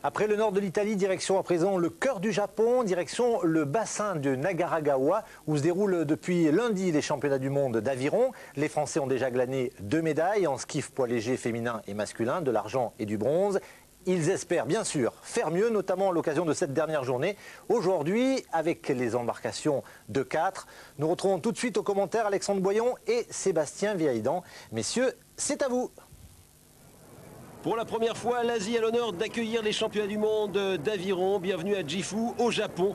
Après le nord de l'Italie, direction à présent le cœur du Japon, direction le bassin de Nagaragawa, où se déroulent depuis lundi les championnats du monde d'aviron. Les Français ont déjà glané 2 médailles en skiff poids léger féminin et masculin, de l'argent et du bronze. Ils espèrent bien sûr faire mieux, notamment à l'occasion de cette dernière journée. Aujourd'hui, avec les embarcations de 4, nous retrouvons tout de suite aux commentaires Alexandre Boyon et Sébastien Vieildan. Messieurs, c'est à vous. Pour la première fois, l'Asie a l'honneur d'accueillir les championnats du monde d'aviron. Bienvenue à Gifu, au Japon,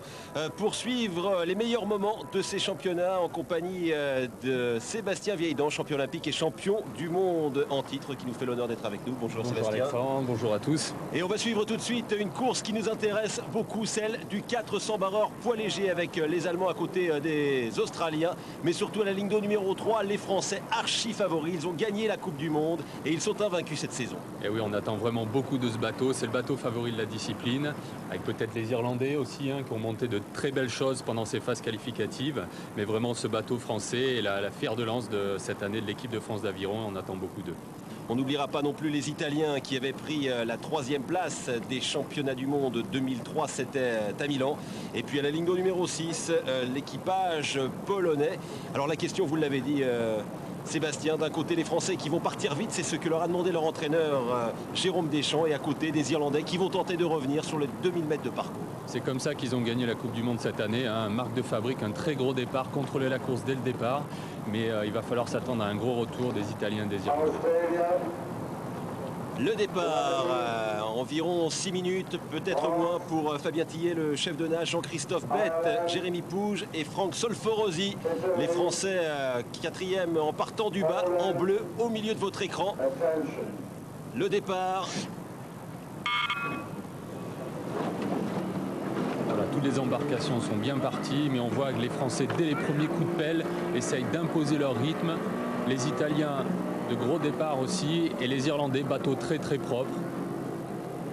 pour suivre les meilleurs moments de ces championnats en compagnie de Sébastien Vieildan, champion olympique et champion du monde en titre, qui nous fait l'honneur d'être avec nous. Bonjour Sébastien. Bonjour Alexandre, bonjour à tous. Et on va suivre tout de suite une course qui nous intéresse beaucoup, celle du 400 barreur poids léger avec les Allemands à côté des Australiens. Mais surtout à la ligne d'eau numéro 3, les Français archi favoris. Ils ont gagné la Coupe du Monde et ils sont invaincus cette saison. Et oui, on attend vraiment beaucoup de ce bateau. C'est le bateau favori de la discipline, avec peut-être les Irlandais aussi, qui ont monté de très belles choses pendant ces phases qualificatives. Mais vraiment, ce bateau français est la fer de lance de cette année de l'équipe de France d'aviron. On attend beaucoup d'eux. On n'oubliera pas non plus les Italiens qui avaient pris la 3e place des championnats du monde 2003, c'était à Milan. Et puis à la ligne d'eau numéro 6, l'équipage polonais. Alors la question, vous l'avez dit, Sébastien, d'un côté les Français qui vont partir vite, c'est ce que leur a demandé leur entraîneur Jérôme Deschamps, et à côté des Irlandais qui vont tenter de revenir sur les 2000 mètres de parcours. C'est comme ça qu'ils ont gagné la Coupe du Monde cette année, marque de fabrique, un très gros départ, contrôler la course dès le départ, mais il va falloir s'attendre à un gros retour des Italiens et des Irlandais. Le départ, environ 6 minutes, peut-être moins pour Fabien Tillet, le chef de nage, Jean-Christophe Bette, Jérémy Pouge et Franck Solforosi. Les Français 4e en partant du bas, en bleu, au milieu de votre écran. Le départ. Voilà, toutes les embarcations sont bien parties, mais on voit que les Français, dès les premiers coups de pelle, essayent d'imposer leur rythme. Les Italiens, de gros départs aussi, et les Irlandais, bateau très très propre.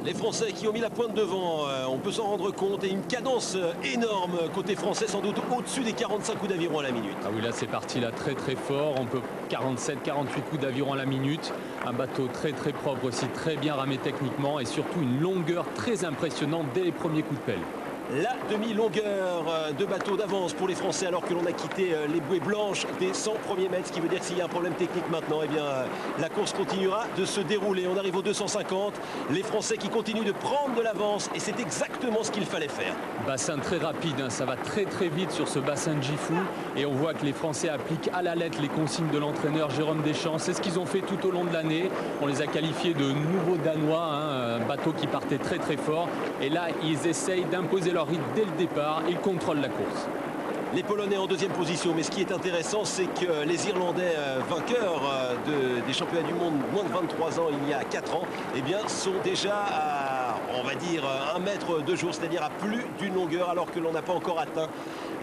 Les Français qui ont mis la pointe devant, on peut s'en rendre compte, et une cadence énorme côté français, sans doute au-dessus des 45 coups d'aviron à la minute. Ah oui, là c'est parti là très très fort, on peut 47-48 coups d'aviron à la minute, un bateau très très propre aussi, très bien ramé techniquement, et surtout une longueur très impressionnante dès les premiers coups de pelle. La demi-longueur de bateau d'avance pour les Français, alors que l'on a quitté les bouées blanches des 100 premiers mètres, ce qui veut dire que s'il y a un problème technique maintenant, eh bien, la course continuera de se dérouler. On arrive aux 250, les Français qui continuent de prendre de l'avance, et c'est exactement ce qu'il fallait faire. Bassin très rapide, ça va très très vite sur ce bassin de Gifu, et on voit que les Français appliquent à la lettre les consignes de l'entraîneur Jérôme Deschamps. C'est ce qu'ils ont fait tout au long de l'année. On les a qualifiés de nouveaux Danois, un bateau qui partait très très fort, et là ils essayent d'imposer leur rythme dès le départ, ils contrôlent la course. Les Polonais en 2e position, mais ce qui est intéressant, c'est que les Irlandais vainqueurs des championnats du monde moins de 23 ans il y a 4 ans, eh bien, sont déjà à, on va dire, 1 mètre de jour, c'est-à-dire à plus d'une longueur, alors que l'on n'a pas encore atteint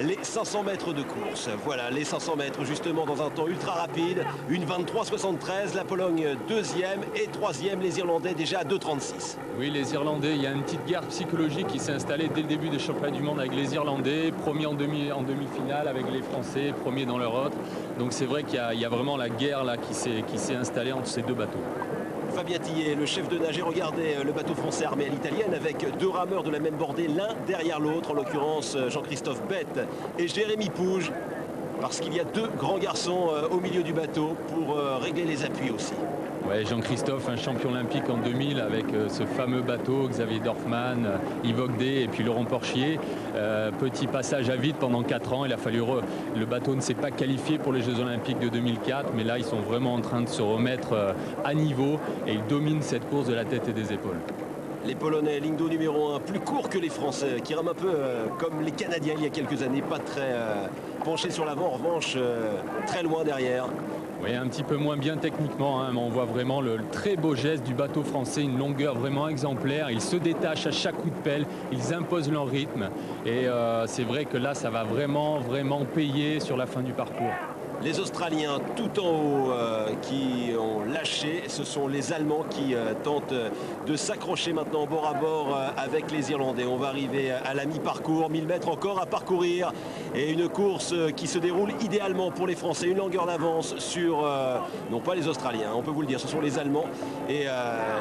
les 500 mètres de course. Voilà, les 500 mètres justement dans un temps ultra rapide, une 23,73, la Pologne 2e et 3e, les Irlandais déjà à 2,36. Oui, les Irlandais, il y a une petite guerre psychologique qui s'est installée dès le début des championnats du monde avec les Irlandais, premier en demi-finale avec les Français, premier dans leur autre. Donc c'est vrai qu'il y a vraiment la guerre là qui s'est installée entre ces deux bateaux. Fabien Tillet, le chef de nage, regardez le bateau français armé à l'italienne avec 2 rameurs de la même bordée, l'un derrière l'autre, en l'occurrence Jean-Christophe Bette et Jérémy Pouge, parce qu'il y a 2 grands garçons au milieu du bateau pour régler les appuis aussi. Ouais, Jean-Christophe, un champion olympique en 2000 avec ce fameux bateau, Xavier Dorfman, Yves Ogdet et puis Laurent Porchier. Petit passage à vide pendant 4 ans. Il a fallu le bateau ne s'est pas qualifié pour les Jeux Olympiques de 2004, mais là ils sont vraiment en train de se remettre à niveau et ils dominent cette course de la tête et des épaules. Les Polonais, ligne d'eau numéro 1, plus court que les Français, qui rament un peu comme les Canadiens il y a quelques années, pas très penchés sur l'avant, en revanche très loin derrière. Oui, un petit peu moins bien techniquement, mais on voit vraiment le très beau geste du bateau français, une longueur vraiment exemplaire. Ils se détachent à chaque coup de pelle, ils imposent leur rythme. Et c'est vrai que là, ça va vraiment payer sur la fin du parcours. Les Australiens tout en haut qui ont lâché. Ce sont les Allemands qui tentent de s'accrocher maintenant bord à bord avec les Irlandais. On va arriver à la mi-parcours, 1000 mètres encore à parcourir. Et une course qui se déroule idéalement pour les Français. Une longueur d'avance sur, non pas les Australiens, on peut vous le dire, ce sont les Allemands. Et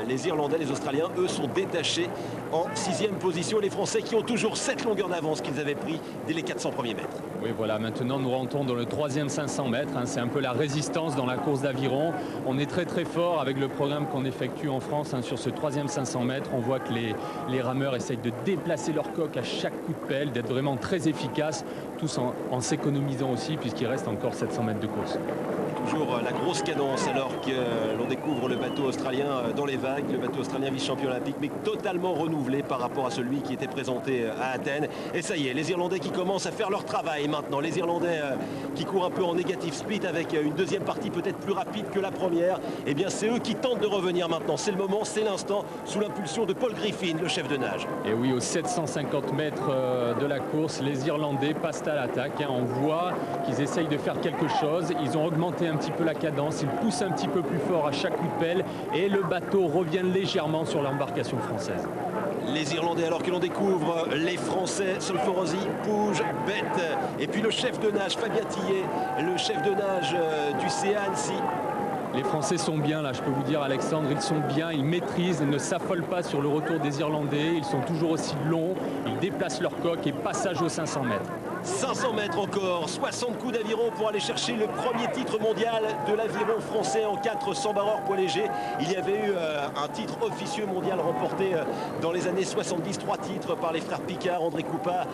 les Irlandais, les Australiens, eux, sont détachés en 6e position. Les Français qui ont toujours cette longueur d'avance qu'ils avaient pris dès les 400 premiers mètres. Oui, voilà, maintenant nous rentrons dans le 3e 500 mètres. C'est un peu la résistance dans la course d'aviron. On est très très fort avec le programme qu'on effectue en France sur ce 3e 500 mètres. On voit que les rameurs essayent de déplacer leur coque à chaque coup de pelle, d'être vraiment très efficaces, tous en s'économisant aussi puisqu'il reste encore 700 mètres de course. Toujours la grosse cadence alors que l'on découvre le bateau australien dans les vagues, le bateau australien vice-champion olympique, mais totalement renouvelé par rapport à celui qui était présenté à Athènes. Et ça y est, les Irlandais qui commencent à faire leur travail maintenant. Les Irlandais qui courent un peu en négatif split avec une deuxième partie peut-être plus rapide que la première. Eh bien c'est eux qui tentent de revenir maintenant. C'est le moment, c'est l'instant, sous l'impulsion de Paul Griffin, le chef de nage. Et oui, aux 750 mètres de la course, les Irlandais passent à l'attaque. On voit qu'ils essayent de faire quelque chose. Ils ont augmenté un petit peu la cadence, ils poussent un petit peu plus fort à chaque coup de pelle et le bateau revient légèrement sur l'embarcation française. Les Irlandais alors que l'on découvre les Français, Solforosi, Pouge, Bette et puis le chef de nage Fabien Tillet, le chef de nage du CA Annecy. Les Français sont bien là, je peux vous dire Alexandre, ils sont bien, ils maîtrisent, ils ne s'affolent pas sur le retour des Irlandais, ils sont toujours aussi longs, ils déplacent leur coque et passage aux 500 mètres. 500 mètres encore, 60 coups d'aviron pour aller chercher le premier titre mondial de l'aviron français en 400 barreurs poids léger. Il y avait eu un titre officieux mondial remporté dans les années 70, 3 titres par les frères Picard, André Coupa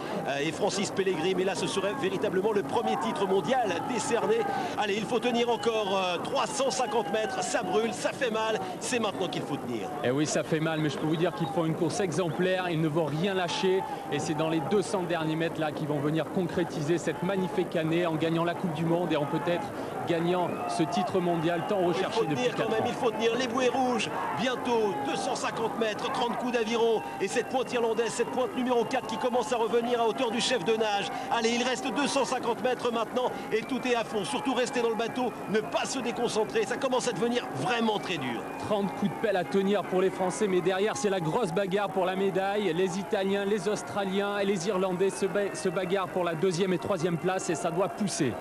et Francis Pellegrini. Mais là, ce serait véritablement le premier titre mondial décerné. Allez, il faut tenir encore 350 mètres, ça brûle, ça fait mal, c'est maintenant qu'il faut tenir. Et oui, ça fait mal, mais je peux vous dire qu'ils font une course exemplaire, ils ne vont rien lâcher et c'est dans les 200 derniers mètres là qu'ils vont venir concrétiser cette magnifique année en gagnant la Coupe du Monde et en peut-être gagnant ce titre mondial tant recherché depuis 4 ans. Il faut tenir les bouées rouges, bientôt 250 mètres, 30 coups d'aviron et cette pointe irlandaise, cette pointe numéro 4 qui commence à revenir à hauteur du chef de nage. Allez, il reste 250 mètres maintenant et tout est à fond, surtout rester dans le bateau, ne pas se déconcentrer, ça commence à devenir vraiment très dur. 30 coups de pelle à tenir pour les Français, mais derrière c'est la grosse bagarre pour la médaille. Les Italiens, les Australiens et les Irlandais se bagarrent pour la 2e et 3e place et ça doit pousser.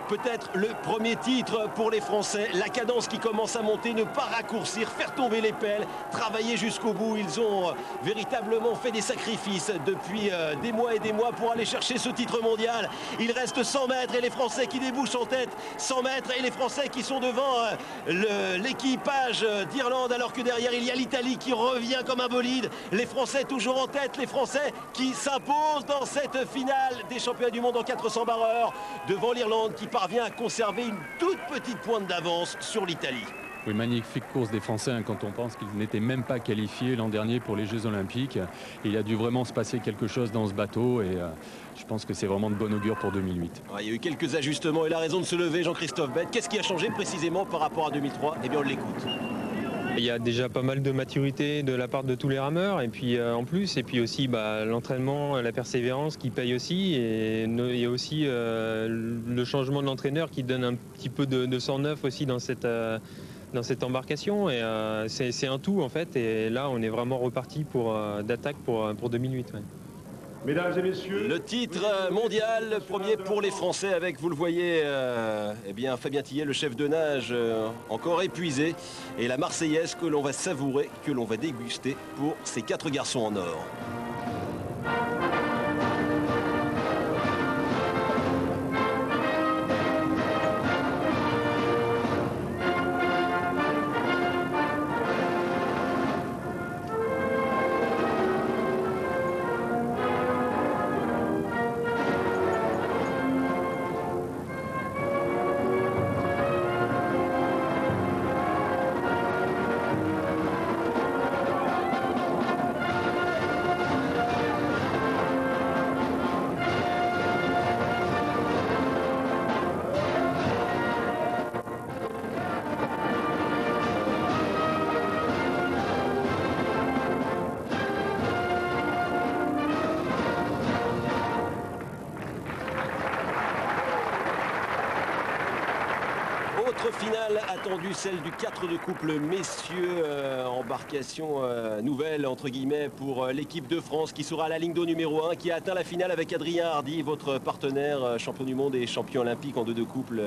Peut-être le premier titre pour les Français, la cadence qui commence à monter, ne pas raccourcir, faire tomber les pelles, travailler jusqu'au bout. Ils ont véritablement fait des sacrifices depuis des mois et des mois pour aller chercher ce titre mondial. Il reste 100 mètres et les Français qui débouchent en tête, 100 mètres et les Français qui sont devant l'équipage d'Irlande alors que derrière il y a l'Italie qui revient comme un bolide. Les Français toujours en tête, les Français qui s'imposent dans cette finale des championnats du monde en 400 barreurs devant l'Irlande qui parvient à conserver une toute petite pointe d'avance sur l'Italie. Oui, magnifique course des Français quand on pense qu'ils n'étaient même pas qualifiés l'an dernier pour les Jeux Olympiques. Il a dû vraiment se passer quelque chose dans ce bateau et je pense que c'est vraiment de bon augure pour 2008. Il y a eu quelques ajustements et la raison de se lever, Jean-Christophe Bette. Qu'est-ce qui a changé précisément par rapport à 2003 ? Eh bien, on l'écoute. Il y a déjà pas mal de maturité de la part de tous les rameurs et puis en plus et puis aussi l'entraînement, la persévérance qui paye aussi et il y a aussi le changement de l'entraîneur qui donne un petit peu de sang neuf aussi dans cette embarcation et c'est un tout en fait et là on est vraiment reparti d'attaque pour 2008. Ouais. Mesdames et messieurs, le titre mondial, le premier pour les Français avec, vous le voyez, eh bien Fabien Tillet, le chef de nage, encore épuisé. Et la Marseillaise que l'on va savourer, que l'on va déguster pour ces 4 garçons en or. Autre finale attendue, celle du 4 de couple messieurs, embarcation nouvelle entre guillemets pour l'équipe de France qui sera à la ligne d'eau numéro 1, qui a atteint la finale avec Adrien Hardy, votre partenaire champion du monde et champion olympique en 2 de couple.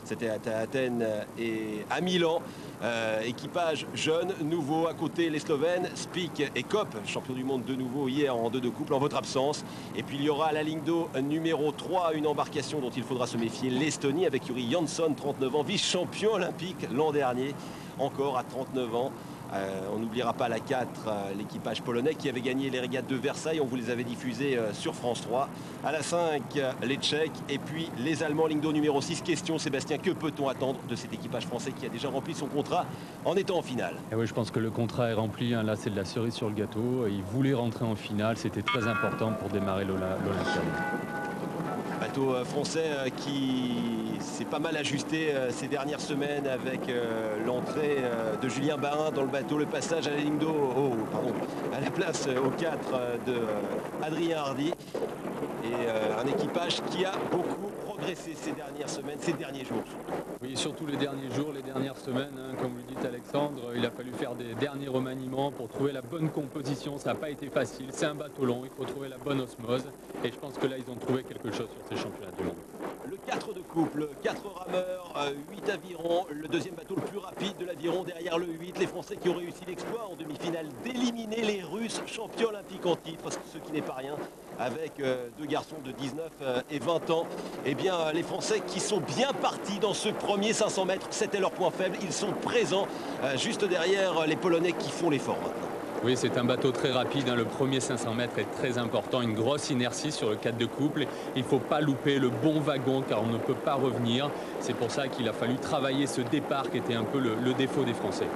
C'était à Athènes et à Milan. Équipage jeune, nouveau, à côté les Slovènes, Spik et Kopp, champion du monde de nouveau hier en 2 de couple en votre absence. Et puis il y aura à la ligne d'eau numéro 3 une embarcation dont il faudra se méfier, l'Estonie, avec Yuri Jansson, 39 ans, vice-champion olympique l'an dernier, encore à 39 ans. On n'oubliera pas la 4, l'équipage polonais qui avait gagné les régates de Versailles. On vous les avait diffusées sur France 3. À la 5, les Tchèques et puis les Allemands, ligne d'eau numéro 6. Question, Sébastien, que peut-on attendre de cet équipage français qui a déjà rempli son contrat en étant en finale? Et oui, je pense que le contrat est rempli. Là, c'est de la cerise sur le gâteau. Il voulait rentrer en finale. C'était très important pour démarrer l'Olympiade. Bateau français qui s'est pas mal ajusté ces dernières semaines avec l'entrée de Julien Bain dans le bateau, le passage à la ligne d'eau, à la place au 4 de Adrien Hardy. Et un équipage qui a beaucoup progressé ces dernières semaines, ces derniers jours. Oui, surtout les derniers jours, les dernières semaines, comme vous le dites Alexandre, il a fallu faire des derniers remaniements pour trouver la bonne composition. Ça n'a pas été facile, c'est un bateau long, il faut trouver la bonne osmose. Et je pense que là, ils ont trouvé quelque chose sur ces championnats du monde. Le 4 de couple, 4 rameurs, 8 avirons, le deuxième bateau le plus rapide de l'aviron derrière le 8. Les Français qui ont réussi l'exploit en demi-finale d'éliminer les Russes, champions olympiques en titre, ce qui n'est pas rien, avec 2 garçons de 19 et 20 ans. Eh bien, les Français qui sont bien partis dans ce premier 500 mètres, c'était leur point faible. Ils sont présents juste derrière les Polonais qui font l'effort maintenant. Oui, c'est un bateau très rapide. Le premier 500 mètres est très important. Une grosse inertie sur le 4 de couple. Il ne faut pas louper le bon wagon car on ne peut pas revenir. C'est pour ça qu'il a fallu travailler ce départ qui était un peu le défaut des Français.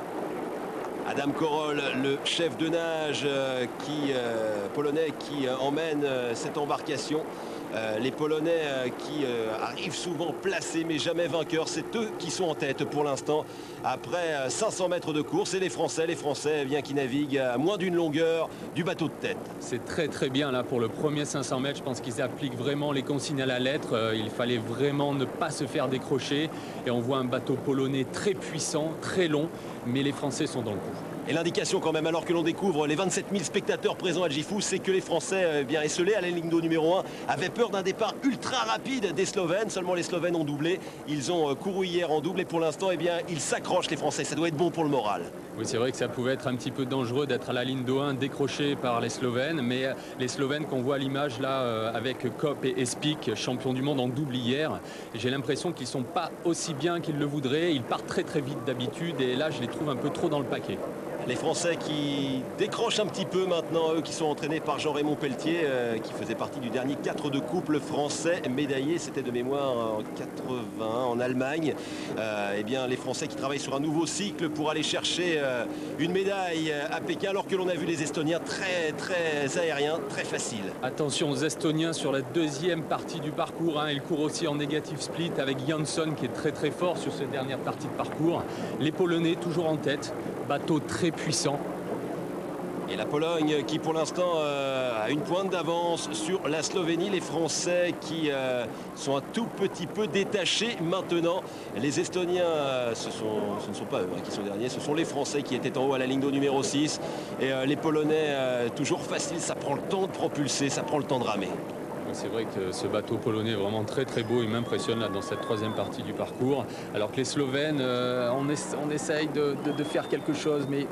Adam Korol, le chef de nage polonais qui emmène cette embarcation. Les Polonais qui arrivent souvent placés mais jamais vainqueurs, c'est eux qui sont en tête pour l'instant après 500 mètres de course. Et les Français eh bien, qui naviguent à moins d'une longueur du bateau de tête. C'est très très bien là pour le premier 500 mètres. Je pense qu'ils appliquent vraiment les consignes à la lettre. Il fallait vraiment ne pas se faire décrocher. Et on voit un bateau polonais très puissant, très long, mais les Français sont dans le coup. Et l'indication quand même, alors que l'on découvre les 27 000 spectateurs présents à Gifou, c'est que les Français, bien esselés à la ligne d'eau numéro 1, avaient peur d'un départ ultra rapide des Slovènes. Seulement les Slovènes ont doublé. Ils ont couru hier en double et pour l'instant, eh bien, ils s'accrochent les Français. Ça doit être bon pour le moral. Oui, c'est vrai que ça pouvait être un petit peu dangereux d'être à la ligne d'eau 1 décroché par les Slovènes. Mais les Slovènes qu'on voit à l'image là avec Kopp et Spik, champions du monde en double hier, j'ai l'impression qu'ils ne sont pas aussi bien qu'ils le voudraient. Ils partent très très vite d'habitude et là je les trouve un peu trop dans le paquet. Les Français qui décrochent un petit peu maintenant, eux qui sont entraînés par Jean-Raymond Pelletier, qui faisait partie du dernier 4 de couple français médaillé, c'était de mémoire en 80 en Allemagne. Eh bien, les Français qui travaillent sur un nouveau cycle pour aller chercher une médaille à Pékin, alors que l'on a vu les Estoniens très très aériens, très faciles. Attention aux Estoniens sur la deuxième partie du parcours. Ils courent aussi en négatif split avec Jansson qui est très très fort sur cette dernière partie de parcours. Les Polonais toujours en tête, bateau très puissant. Et la Pologne qui pour l'instant a une pointe d'avance sur la Slovénie. Les Français qui sont un tout petit peu détachés maintenant. Les Estoniens, ce ne sont pas eux qui sont derniers, ce sont les Français qui étaient en haut à la ligne d'eau numéro 6. Et les Polonais, toujours facile, ça prend le temps de propulser, ça prend le temps de ramer. C'est vrai que ce bateau polonais est vraiment très très beau, il m'impressionne là dans cette troisième partie du parcours. Alors que les Slovènes, on essaye de faire quelque chose, mais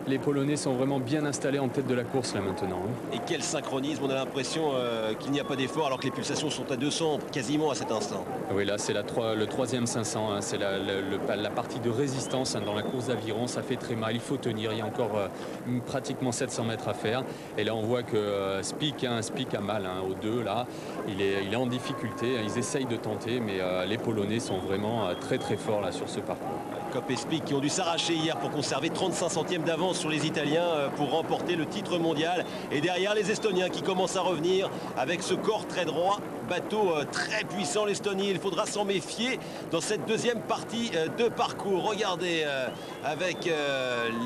les Polonais sont vraiment bien installés en tête de la course là maintenant. Et quel synchronisme, on a l'impression qu'il n'y a pas d'effort alors que les pulsations sont à 200 quasiment à cet instant. Oui, là c'est le troisième 500, c'est la partie de résistance dans la course d'aviron, ça fait très mal, il faut tenir, il y a encore pratiquement 700 mètres à faire. Et là on voit que Spik a mal au 2 là, il est en difficulté, ils essayent de tenter, mais les Polonais sont vraiment très très forts là sur ce parcours. Kopp et Spik qui ont dû s'arracher hier pour conserver 35 centièmes d'avance sur les Italiens pour remporter le titre mondial. Et derrière les Estoniens qui commencent à revenir avec ce corps très droit bateau très puissant, l'Estonie. Il faudra s'en méfier dans cette deuxième partie de parcours. Regardez avec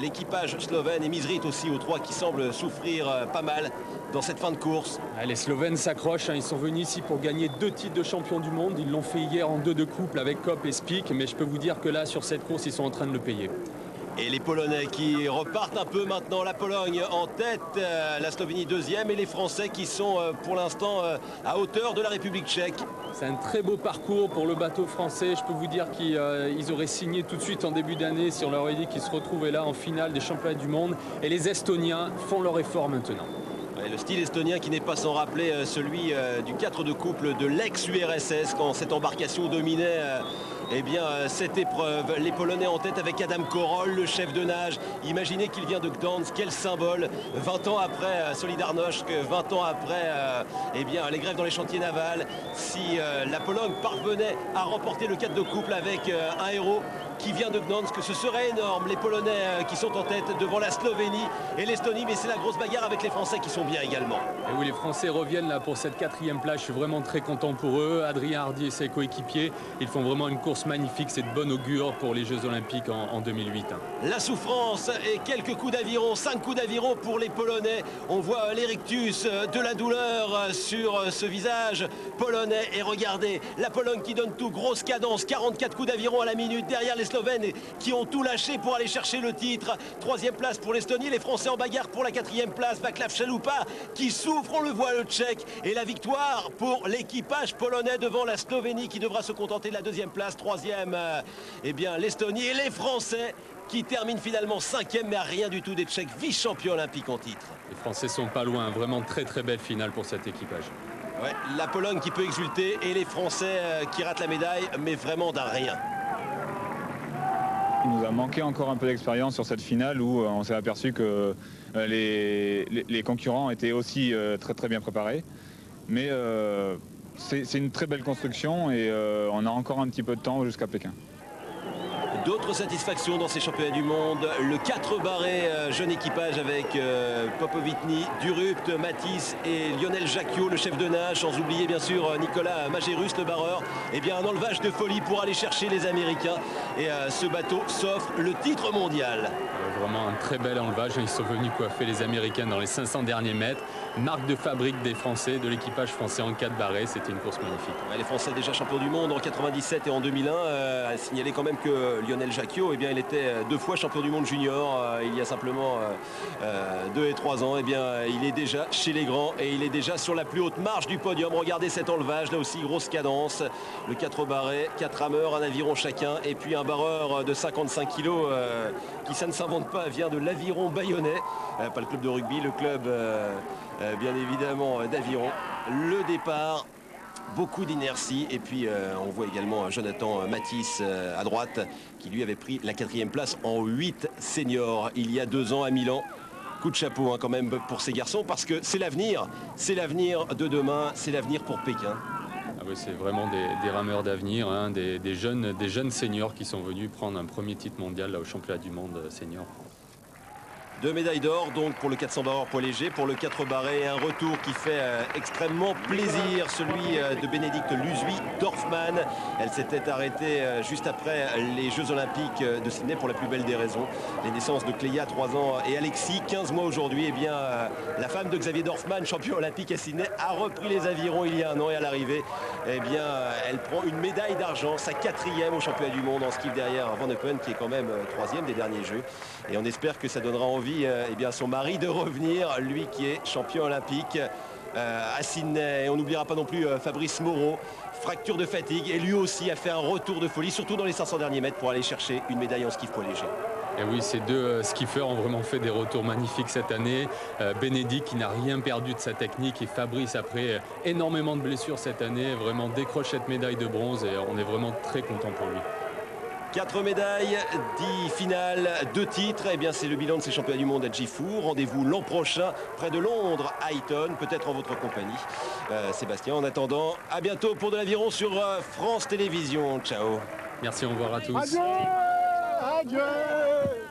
l'équipage slovène et Mizrit aussi aux 3 qui semble souffrir pas mal dans cette fin de course. Les Slovènes s'accrochent, ils sont venus ici pour gagner 2 titres de champion du monde. Ils l'ont fait hier en 2 de couple avec Kopp et Spik, mais je peux vous dire que là, sur cette course, ils sont en train de le payer. Et les Polonais qui repartent un peu maintenant, la Pologne en tête, la Slovénie deuxième et les Français qui sont pour l'instant à hauteur de la République tchèque. C'est un très beau parcours pour le bateau français. Je peux vous dire qu'ils auraient signé tout de suite en début d'année si on leur avait dit qu'ils se retrouvaient là en finale des championnats du monde. Et les Estoniens font leur effort maintenant. Le style estonien qui n'est pas sans rappeler celui du 4 de couple de l'ex-URSS quand cette embarcation dominait cette épreuve. Les Polonais en tête avec Adam Korol, le chef de nage. Imaginez qu'il vient de Gdansk, quel symbole. 20 ans après Solidarność, 20 ans après les grèves dans les chantiers navals. Si la Pologne parvenait à remporter le 4 de couple avec un héros qui vient de Gdansk, ce serait énorme. Les Polonais qui sont en tête devant la Slovénie et l'Estonie, mais c'est la grosse bagarre avec les Français qui sont bien également. Et oui, les Français reviennent là pour cette 4e place. Je suis vraiment très content pour eux. Adrien Hardy et ses coéquipiers, ils font vraiment une course magnifique. C'est de bon augure pour les Jeux Olympiques en 2008. La souffrance et quelques coups d'aviron, 5 coups d'aviron pour les Polonais. On voit l'érictus de la douleur sur ce visage polonais. Et regardez, la Pologne qui donne tout, grosse cadence, 44 coups d'aviron à la minute derrière les Slovènes qui ont tout lâché pour aller chercher le titre. 3e place pour l'Estonie, les Français en bagarre pour la 4e place. Vaclav Chalupa qui souffre, on le voit, le Tchèque. Et la victoire pour l'équipage polonais devant la Slovénie qui devra se contenter de la 2e place. 3e, l'Estonie et les Français qui terminent finalement 5e, mais à rien du tout des Tchèques vice-champions olympiques en titre. Les Français sont pas loin, vraiment très belle finale pour cet équipage. Ouais, la Pologne qui peut exulter et les Français qui ratent la médaille, mais vraiment d'un rien. Il nous a manqué encore un peu d'expérience sur cette finale où on s'est aperçu que les concurrents étaient aussi très bien préparés. Mais c'est une très belle construction et on a encore un petit peu de temps jusqu'à Pékin. D'autres satisfactions dans ces championnats du monde. Le 4 barré, jeune équipage avec Popovitny, Durupt, Matisse et Lionel Jacquiot, le chef de nage, sans oublier bien sûr Nicolas Magérus, le barreur. Un enlevage de folie pour aller chercher les Américains. Et ce bateau s'offre le titre mondial. Vraiment un très bel enlevage. Ils sont venus coiffer les Américains dans les 500 derniers mètres. Marque de fabrique des Français, de l'équipage français en 4 barrés. C'était une course magnifique. Les Français déjà champions du monde en 97 et en 2001. À signaler quand même que Lionel Jacquiot, il était 2 fois champion du monde junior il y a simplement 2 et 3 ans. Il est déjà chez les grands et il est déjà sur la plus haute marche du podium. Regardez cet enlevage, là aussi grosse cadence. Le 4 barré, 4 rameurs, un aviron chacun et puis un barreur de 55 kg qui, ça ne s'invente pas, vient de l'Aviron Bayonnais. Pas le club de rugby, le club bien évidemment d'aviron. Le départ, beaucoup d'inertie et puis on voit également Jonathan Matisse à droite qui lui avait pris la 4e place en 8 seniors il y a 2 ans à Milan. Coup de chapeau quand même pour ces garçons parce que c'est l'avenir de demain, c'est l'avenir pour Pékin. Ah oui, c'est vraiment des rameurs d'avenir, des jeunes seniors qui sont venus prendre un premier titre mondial là, au championnat du monde senior. 2 médailles d'or donc pour le 400 barreurs poids léger, pour le 4 barrés, un retour qui fait extrêmement plaisir, celui de Bénédicte Luzui Dorfman. Elle s'était arrêtée juste après les Jeux Olympiques de Sydney pour la plus belle des raisons. Les naissances de Cléa, 3 ans, et Alexis, 15 mois aujourd'hui. La femme de Xavier Dorfman, champion olympique à Sydney, a repris les avirons il y a 1 an et à l'arrivée, elle prend une médaille d'argent, sa 4e au championnat du monde en skiff derrière Van Eupen qui est quand même 3e des derniers Jeux. Et on espère que ça donnera envie à son mari de revenir, lui qui est champion olympique à Sydney. Et on n'oubliera pas non plus Fabrice Moreau, fracture de fatigue, et lui aussi a fait un retour de folie, surtout dans les 500 derniers mètres pour aller chercher une médaille en skiff poids léger. Et oui, ces 2 skippers ont vraiment fait des retours magnifiques cette année. Bénédicte qui n'a rien perdu de sa technique et Fabrice, après énormément de blessures cette année, vraiment décroche cette médaille de bronze et on est vraiment très content pour lui. 4 médailles, 10 finales, 2 titres. C'est le bilan de ces championnats du monde à Gifu. Rendez-vous l'an prochain près de Londres, à Ayton, peut-être en votre compagnie. Sébastien, en attendant, à bientôt pour de l'aviron sur France Télévisions. Ciao. Merci, au revoir à tous. Adieu. Adieu.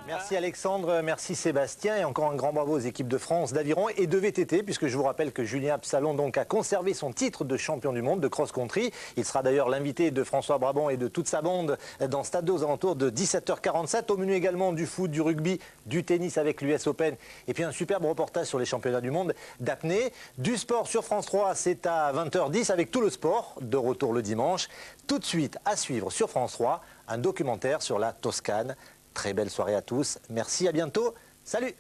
Merci Alexandre, merci Sébastien et encore un grand bravo aux équipes de France d'aviron et de VTT puisque je vous rappelle que Julien Absalon donc a conservé son titre de champion du monde de cross-country. Il sera d'ailleurs l'invité de François Brabant et de toute sa bande dans Stade 2 aux alentours de 17h47. Au menu également du foot, du rugby, du tennis avec l'US Open et puis un superbe reportage sur les championnats du monde d'apnée. Du sport sur France 3, c'est à 20h10 avec tout le sport, de retour le dimanche. Tout de suite à suivre sur France 3, un documentaire sur la Toscane. Très belle soirée à tous. Merci, à bientôt. Salut!